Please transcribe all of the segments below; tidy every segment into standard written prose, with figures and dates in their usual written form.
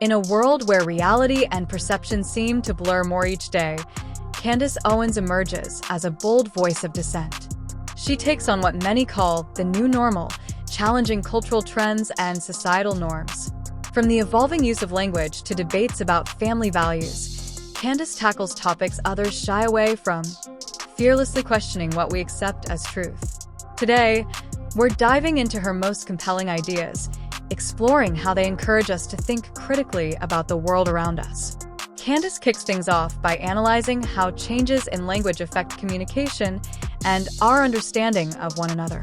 In a world where reality and perception seem to blur more each day, Candace Owens emerges as a bold voice of dissent. She takes on what many call the new normal, challenging cultural trends and societal norms. From the evolving use of language to debates about family values, Candace tackles topics others shy away from, fearlessly questioning what we accept as truth. Today, we're diving into her most compelling ideas, exploring how they encourage us to think critically about the world around us. Candace kicks things off by analyzing how changes in language affect communication and our understanding of one another.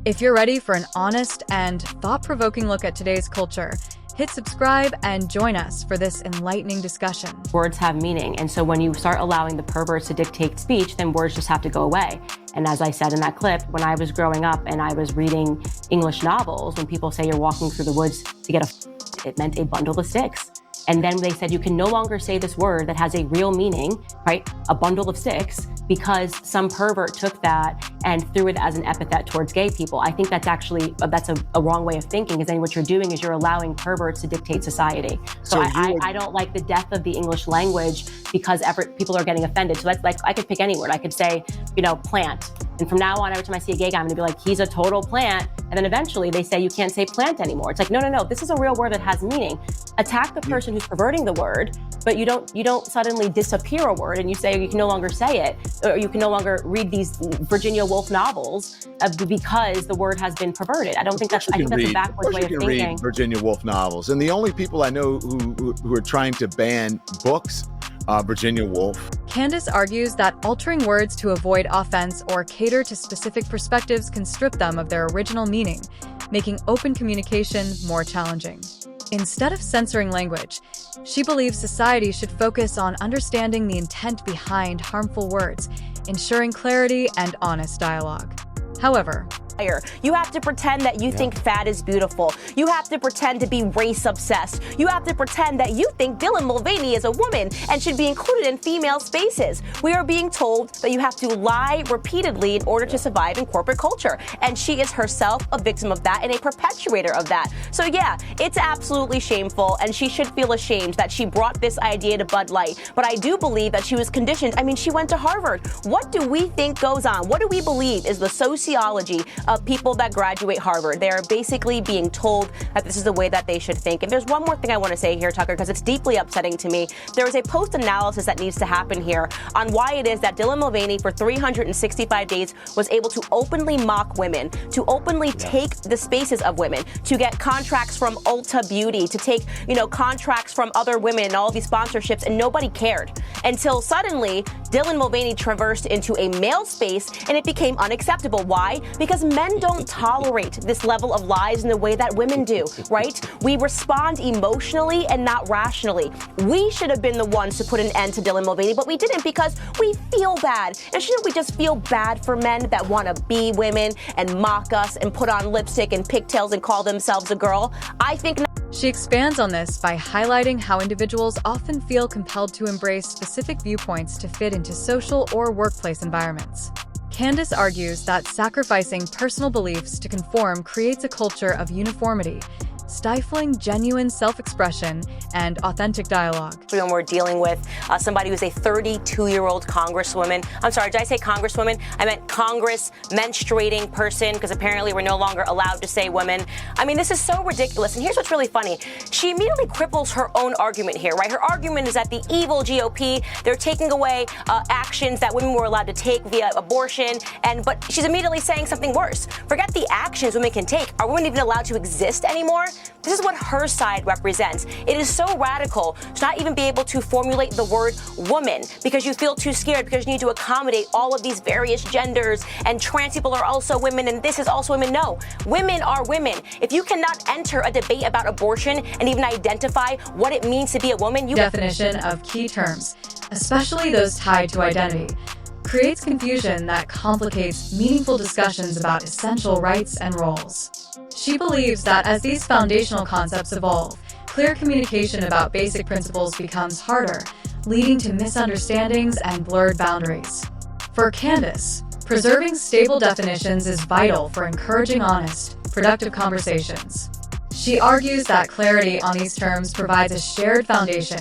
If you're ready for an honest and thought-provoking look at today's culture, hit subscribe and join us for this enlightening discussion. Words have meaning, and so when you start allowing the perverts to dictate speech, then words just have to go away. And as I said in that clip, when I was growing up and I was reading English novels, when people say you're walking through the woods to get it meant a bundle of sticks. And then they said you can no longer say this word that has a real meaning, right? A bundle of sticks, because some pervert took that and threw it as an epithet towards gay people. I think that's actually, that's a wrong way of thinking, because then what you're doing is you're allowing perverts to dictate society. So I don't like the death of the English language because people are getting offended. So that's like, I could pick any word. I could say, plant. And from now on, every time I see a gay guy, I'm gonna be like, he's a total plant. And then eventually they say you can't say plant anymore. It's like, no, this is a real word that has meaning. Attack the person who's perverting the word, but you don't suddenly disappear a word and you say you can no longer say it, or you can no longer read these Virginia Woolf novels because the word has been perverted. I think that's a backwards way of thinking. Read Virginia Woolf novels, and the only people I know who are trying to ban books, Virginia Woolf. Candace argues that altering words to avoid offense or cater to specific perspectives can strip them of their original meaning, making open communication more challenging. Instead of censoring language, she believes society should focus on understanding the intent behind harmful words, ensuring clarity and honest dialogue. However, you have to pretend that you think fat is beautiful. You have to pretend to be race obsessed. You have to pretend that you think Dylan Mulvaney is a woman and should be included in female spaces. We are being told that you have to lie repeatedly in order to survive in corporate culture. And she is herself a victim of that and a perpetuator of that. So yeah, it's absolutely shameful, and she should feel ashamed that she brought this idea to Bud Light. But I do believe that she was conditioned. I mean, she went to Harvard. What do we think goes on? What do we believe is the sociology of people that graduate Harvard? They are basically being told that this is the way that they should think. And there's one more thing I want to say here, Tucker, because it's deeply upsetting to me. There is a post-analysis that needs to happen here on why it is that Dylan Mulvaney for 365 days was able to openly mock women, to openly take the spaces of women, to get contracts from Ulta Beauty, to take, contracts from other women and all these sponsorships, and nobody cared. Until suddenly, Dylan Mulvaney traversed into a male space and it became unacceptable. Why? Because men don't tolerate this level of lies in the way that women do, right? We respond emotionally and not rationally. We should have been the ones to put an end to Dylan Mulvaney, but we didn't because we feel bad. And shouldn't we just feel bad for men that want to be women and mock us and put on lipstick and pigtails and call themselves a girl? I think not. She expands on this by highlighting how individuals often feel compelled to embrace specific viewpoints to fit into social or workplace environments. Candace argues that sacrificing personal beliefs to conform creates a culture of uniformity, stifling genuine self-expression and authentic dialogue. When we're dealing with somebody who's a 32-year-old congresswoman. I'm sorry, did I say congresswoman? I meant Congress menstruating person, because apparently we're no longer allowed to say women. I mean, this is so ridiculous. And here's what's really funny. She immediately cripples her own argument here, right? Her argument is that the evil GOP, they're taking away actions that women were allowed to take via abortion. But she's immediately saying something worse. Forget the actions women can take. Are women even allowed to exist anymore? This is what her side represents. It is so radical to not even be able to formulate the word woman because you feel too scared, because you need to accommodate all of these various genders, and trans people are also women and this is also women. No, women are women. If you cannot enter a debate about abortion and even identify what it means to be a woman, definition of key terms, especially those tied to identity, creates confusion that complicates meaningful discussions about essential rights and roles. She believes that as these foundational concepts evolve, clear communication about basic principles becomes harder, leading to misunderstandings and blurred boundaries. For Candace, preserving stable definitions is vital for encouraging honest, productive conversations. She argues that clarity on these terms provides a shared foundation,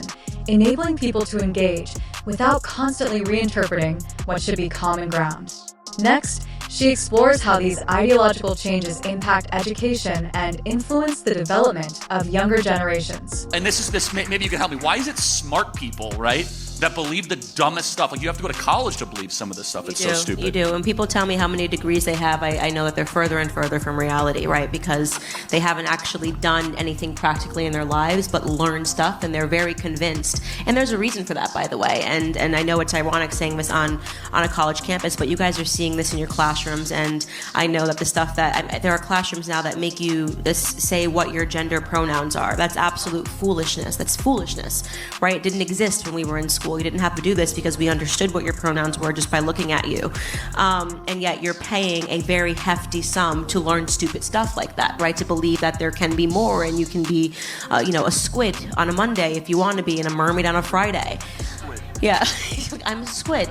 enabling people to engage without constantly reinterpreting what should be common ground. Next, she explores how these ideological changes impact education and influence the development of younger generations. And maybe you can help me. Why is it smart people, right, that believe the dumbest stuff? Like, you have to go to college to believe some of this stuff. It's so stupid. You do. When people tell me how many degrees they have, I know that they're further and further from reality, right? Because they haven't actually done anything practically in their lives but learned stuff, and they're very convinced. And there's a reason for that, by the way. And I know it's ironic saying this on a college campus, but you guys are seeing this in your classrooms. And I know that the stuff that there are classrooms now that make you say what your gender pronouns are. That's absolute foolishness. That's foolishness, right? It didn't exist when we were in school. You didn't have to do this because we understood what your pronouns were just by looking at you. And yet you're paying a very hefty sum to learn stupid stuff like that, right? To believe that there can be more, and you can be, a squid on a Monday if you want to be, and a mermaid on a Friday. Yeah, I'm a squid.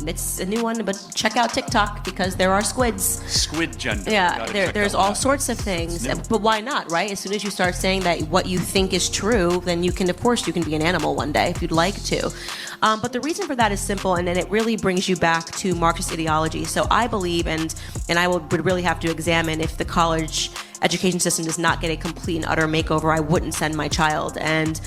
It's a new one, but check out TikTok because there are squids. Squid gender. Yeah, there's all sorts of things. But why not, right? As soon as you start saying that what you think is true, then you can be an animal one day if you'd like to. But the reason for that is simple, and then it really brings you back to Marxist ideology. So I believe, and I would really have to examine if the college education system does not get a complete and utter makeover, I wouldn't send my child. And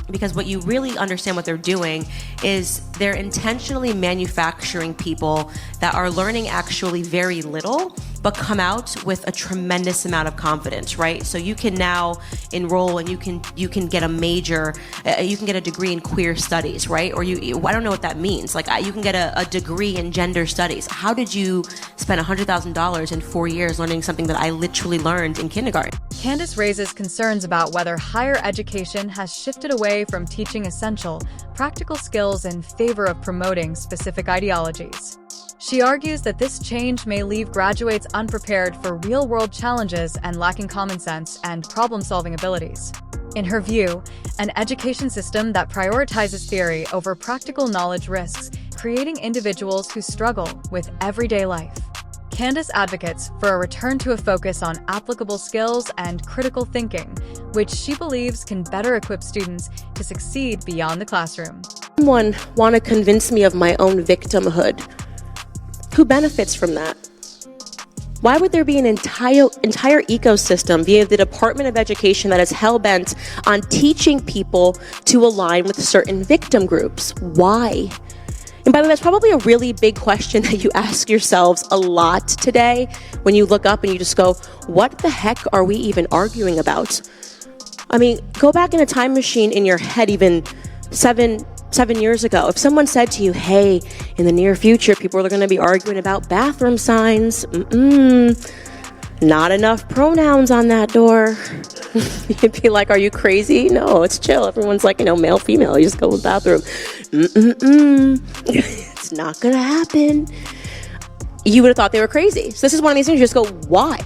because what you really understand what they're doing is they're intentionally manufacturing people that are learning actually very little, but come out with a tremendous amount of confidence, right? So you can now enroll and you can get a major, you can get a degree in queer studies, right? Or I don't know what that means. Like you can get a degree in gender studies. How did you spend $100,000 in 4 years learning something that I literally learned in kindergarten? Candace raises concerns about whether higher education has shifted away from teaching essential, practical skills in favor of promoting specific ideologies. She argues that this change may leave graduates unprepared for real-world challenges and lacking common sense and problem-solving abilities. In her view, an education system that prioritizes theory over practical knowledge risks creating individuals who struggle with everyday life. Candace advocates for a return to a focus on applicable skills and critical thinking, which she believes can better equip students to succeed beyond the classroom. Someone want to convince me of my own victimhood. Who benefits from that? Why would there be an entire ecosystem via the Department of Education that is hell-bent on teaching people to align with certain victim groups? Why? And by the way, that's probably a really big question that you ask yourselves a lot today when you look up and you just go, what the heck are we even arguing about? I mean, go back in a time machine in your head even seven years ago. If someone said to you, hey, in the near future, people are going to be arguing about bathroom signs. Not enough pronouns on that door. You'd be like, are you crazy? No, it's chill. Everyone's like, male, female. You just go with bathroom. It's not going to happen. You would have thought they were crazy. So this is one of these things you just go, why?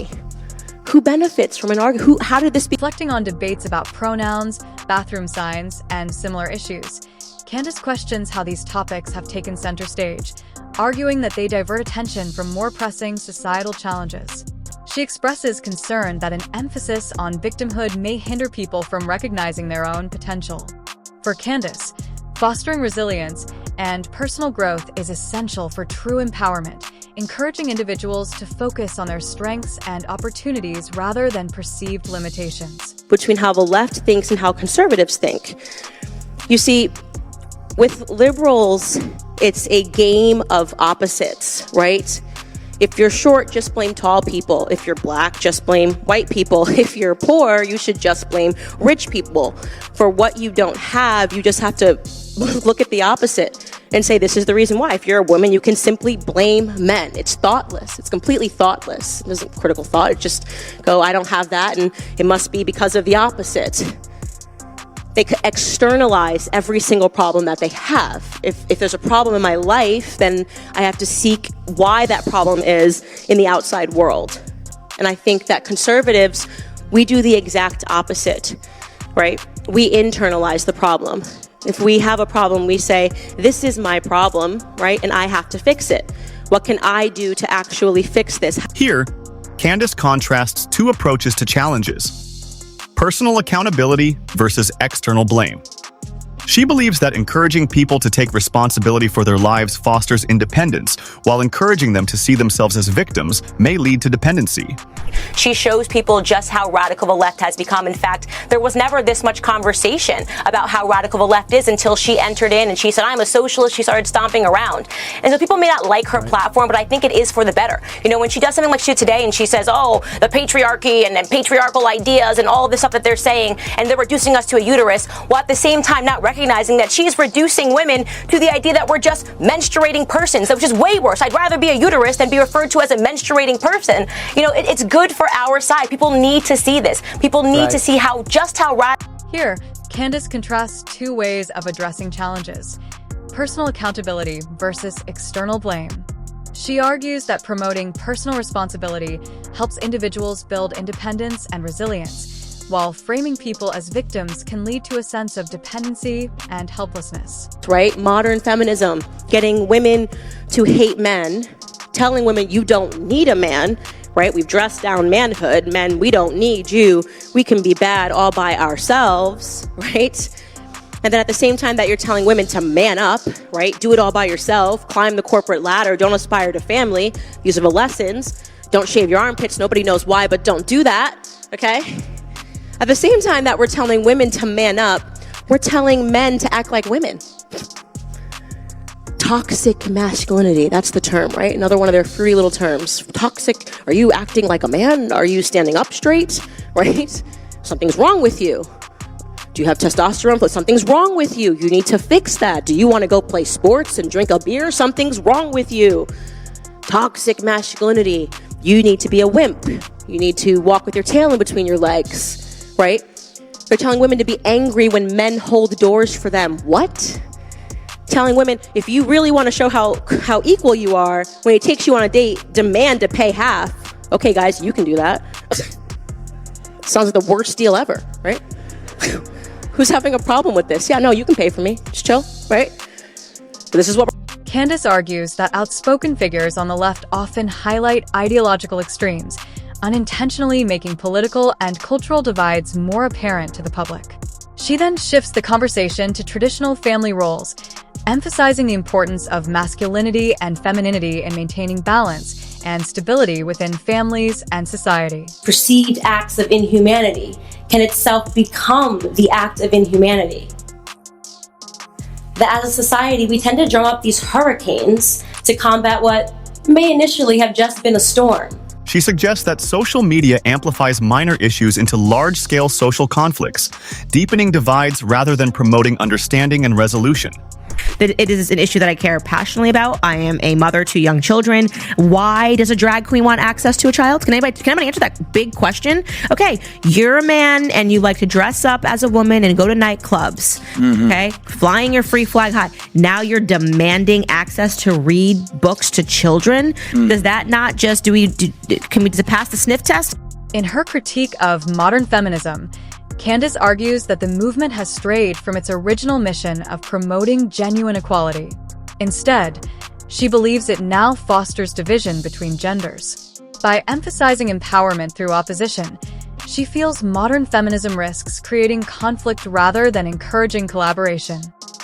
Who benefits from an argument? How did this be? Reflecting on debates about pronouns, bathroom signs, and similar issues, Candace questions how these topics have taken center stage, arguing that they divert attention from more pressing societal challenges. She expresses concern that an emphasis on victimhood may hinder people from recognizing their own potential. For Candace, fostering resilience and personal growth is essential for true empowerment, encouraging individuals to focus on their strengths and opportunities rather than perceived limitations. Between how the left thinks and how conservatives think. You see, with liberals, it's a game of opposites, right? If you're short, just blame tall people. If you're black, just blame white people. If you're poor, you should just blame rich people. For what you don't have, you just have to look at the opposite and say this is the reason why. If you're a woman, you can simply blame men. It's thoughtless. It's completely thoughtless. It isn't critical thought. It's just go, I don't have that, and it must be because of the opposite. They could externalize every single problem that they have. If there's a problem in my life, then I have to seek why that problem is in the outside world. And I think that conservatives, we do the exact opposite, right? We internalize the problem. If we have a problem, we say, this is my problem, right? And I have to fix it. What can I do to actually fix this? Here, Candace contrasts two approaches to challenges: personal accountability versus external blame. She believes that encouraging people to take responsibility for their lives fosters independence, while encouraging them to see themselves as victims may lead to dependency. She shows people just how radical the left has become. In fact, there was never this much conversation about how radical the left is until she entered in and she said, I'm a socialist. She started stomping around. And so people may not like her platform, but I think it is for the better. You know, when she does something like she did today and she says, oh, the patriarchy and patriarchal ideas and all of this stuff that they're saying, and they're reducing us to a uterus, while at the same time not recognizing that she's reducing women to the idea that we're just menstruating persons, which is way worse. I'd rather be a uterus than be referred to as a menstruating person. You know, it's good for our side. People need to see this. People need to see how radical. Here, Candace contrasts two ways of addressing challenges: personal accountability versus external blame. She argues that promoting personal responsibility helps individuals build independence and resilience, while framing people as victims can lead to a sense of dependency and helplessness. Right? Modern feminism, getting women to hate men, telling women you don't need a man, right? We've dressed down manhood. Men, we don't need you. We can be bad all by ourselves, right? And then at the same time that you're telling women to man up, right? Do it all by yourself, climb the corporate ladder, don't aspire to family, use of lessons, don't shave your armpits, nobody knows why, but don't do that, okay? At the same time that we're telling women to man up, we're telling men to act like women. Toxic masculinity, that's the term, right? Another one of their free little terms. Toxic, are you acting like a man? Are you standing up straight, right? Something's wrong with you. Do you have testosterone? But something's wrong with you. You need to fix that. Do you want to go play sports and drink a beer? Something's wrong with you. Toxic masculinity. You need to be a wimp. You need to walk with your tail in between your legs, right? They're telling women to be angry when men hold doors for them. What? Telling women, if you really want to show how equal you are, when he takes you on a date, demand to pay half. Okay, guys, you can do that. Sounds like the worst deal ever, right? Who's having a problem with this? Yeah, no, you can pay for me. Just chill, right? But this is what Candace argues that outspoken figures on the left often highlight ideological extremes, unintentionally making political and cultural divides more apparent to the public. She then shifts the conversation to traditional family roles, emphasizing the importance of masculinity and femininity in maintaining balance and stability within families and society. Perceived acts of inhumanity can itself become the act of inhumanity. That as a society, we tend to drum up these hurricanes to combat what may initially have just been a storm. She suggests that social media amplifies minor issues into large-scale social conflicts, deepening divides rather than promoting understanding and resolution. It is an issue that I care passionately about. I am a mother to young children. Why does a drag queen want access to a child? Can anybody answer that big question? Okay, you're a man and you like to dress up as a woman and go to nightclubs. Okay, flying your free flag high. Now you're demanding access to read books to children. Does that not just does it pass the sniff test? In her critique of modern feminism, Candace argues that the movement has strayed from its original mission of promoting genuine equality. Instead, she believes it now fosters division between genders. By emphasizing empowerment through opposition, she feels modern feminism risks creating conflict rather than encouraging collaboration.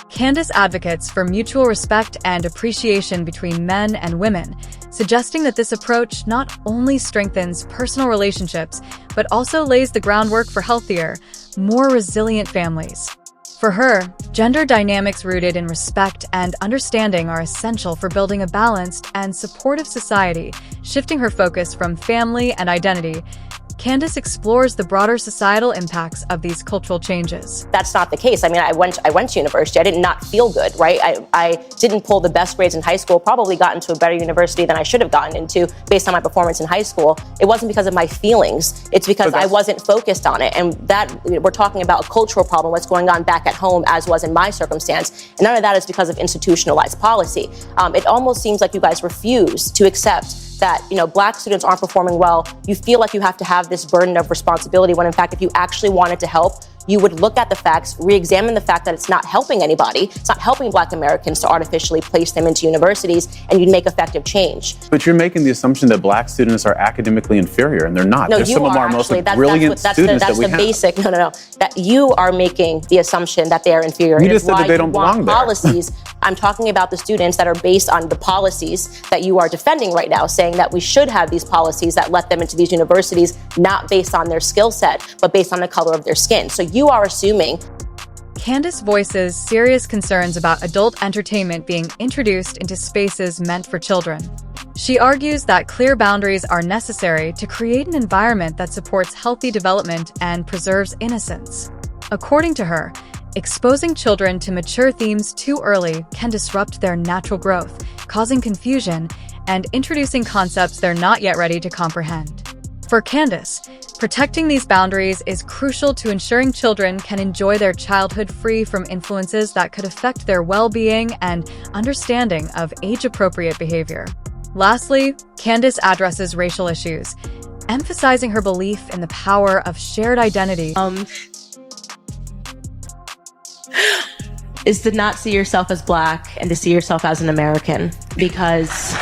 Candace advocates for mutual respect and appreciation between men and women, suggesting that this approach not only strengthens personal relationships, but also lays the groundwork for healthier, more resilient families. For her, gender dynamics rooted in respect and understanding are essential for building a balanced and supportive society. Shifting her focus from family and identity, Candace explores the broader societal impacts of these cultural changes. That's not the case. I mean, I went to university. I did not feel good, right? I didn't pull the best grades in high school, probably got into a better university than I should have gotten into based on my performance in high school. It wasn't because of my feelings. It's because I wasn't focused on it. And that we're talking about a cultural problem, what's going on back at home, as was in my circumstance. And none of that is because of institutionalized policy. It almost seems like you guys refuse to accept that, Black students aren't performing well. You feel like you have to have this burden of responsibility when, in fact, if you actually wanted to help, you would look at the facts, re-examine the fact that it's not helping anybody, it's not helping Black Americans to artificially place them into universities, and you'd make effective change. But you're making the assumption that Black students are academically inferior, and they're not. No, they're some of our most brilliant students that we have. Basic. No. That you are making the assumption that they are inferior. You just said that they don't belong there. Policies. I'm talking about the students that are based on the policies that you are defending right now, saying that we should have these policies that let them into these universities, not based on their skill set, but based on the color of their skin. So you are assuming. Candace voices serious concerns about adult entertainment being introduced into spaces meant for children. She argues that clear boundaries are necessary to create an environment that supports healthy development and preserves innocence. According to her, exposing children to mature themes too early can disrupt their natural growth, causing confusion and introducing concepts they're not yet ready to comprehend. For Candace, protecting these boundaries is crucial to ensuring children can enjoy their childhood free from influences that could affect their well-being and understanding of age-appropriate behavior. Lastly, Candace addresses racial issues, emphasizing her belief in the power of shared identity. Is to not see yourself as Black and to see yourself as an American, because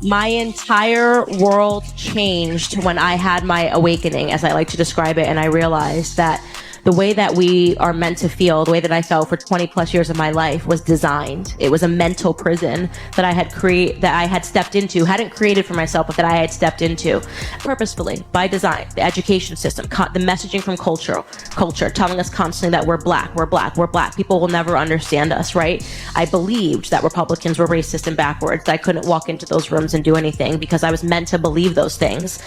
my entire world changed when I had my awakening, as I like to describe it, and I realized that the way that we are meant to feel, the way that I felt for 20 plus years of my life was designed. It was a mental prison that I had stepped into, hadn't created for myself, but that I had stepped into purposefully, by design. The education system, the messaging from culture, telling us constantly that we're Black. People will never understand us, right? I believed that Republicans were racist and backwards, that I couldn't walk into those rooms and do anything because I was meant to believe those things.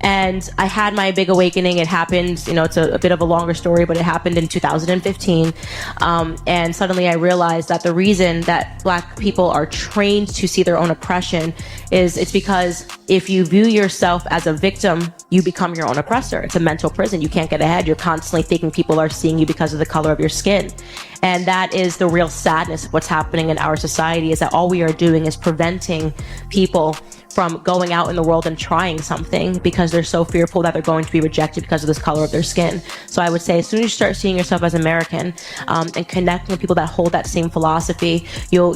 And I had my big awakening. It happened, it's a bit of a longer story, but it happened in 2015. And suddenly I realized that the reason that Black people are trained to see their own oppression is it's because if you view yourself as a victim, you become your own oppressor. It's a mental prison. You can't get ahead. You're constantly thinking people are seeing you because of the color of your skin. And that is the real sadness of what's happening in our society, is that all we are doing is preventing people from going out in the world and trying something because they're so fearful that they're going to be rejected because of this color of their skin. So I would say as soon as you start seeing yourself as American and connecting with people that hold that same philosophy, you'll